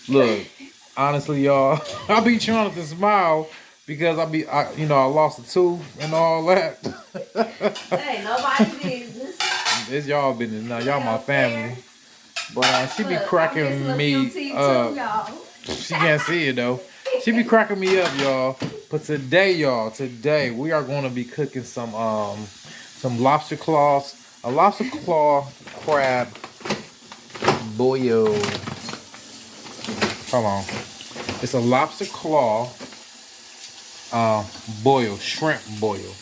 Look, honestly, y'all, I be trying to smile because I lost a tooth and all that. Hey, nobody's business. It's y'all business now. Y'all my family. But she be cracking me up. She can't see it though. She be cracking me up, y'all. But today, y'all, we are going to be cooking some lobster claws, a lobster claw crab boil. Hold on. It's a lobster claw boil, shrimp boil.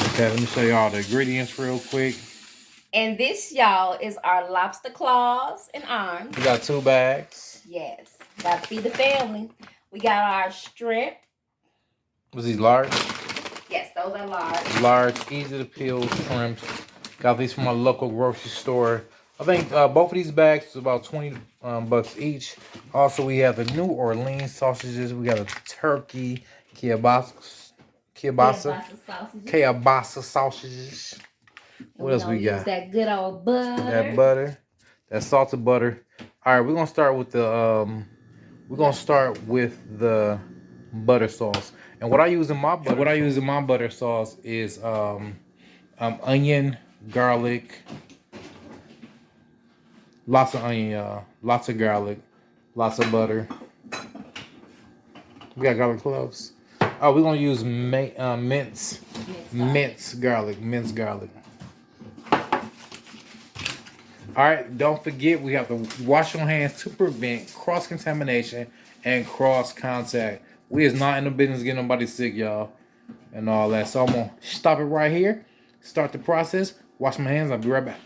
Okay, let me show y'all the ingredients real quick. And this, y'all, is our lobster claws and arms. We got 2 bags. Yes, got to feed the family. We got our shrimp. Was these large? Yes, those are large. Large, easy to peel shrimps. Got these from my local grocery store. I think both of these bags is about 20 bucks each. Also, we have the New Orleans sausages. We got a turkey kielbasa sausages. What else we got? Use that good old butter. That butter, that salted butter. All right, we're gonna start with the butter sauce. And what I use in my butter sauce is onion, garlic, lots of onion, y'all, lots of garlic, lots of butter. We got garlic cloves. Oh, we're gonna use minced garlic. All right, don't forget we have to wash your hands to prevent cross-contamination and cross-contact. We is not in the business of getting nobody sick, y'all, and all that. So I'm gonna stop it right here, start the process, wash my hands, I'll be right back.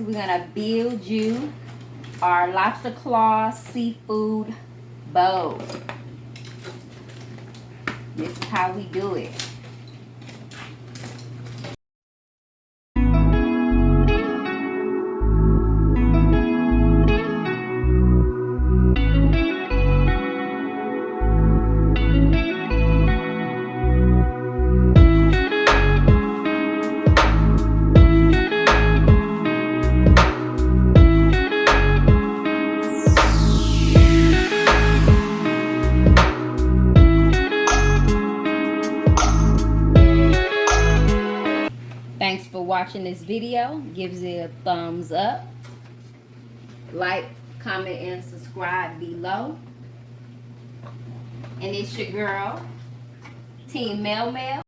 We're gonna build you our lobster claw seafood bowl. This is how we do it. Thanks for watching this video. Gives it a thumbs up. Like, comment, and subscribe below. And it's your girl, Team Mel Mel.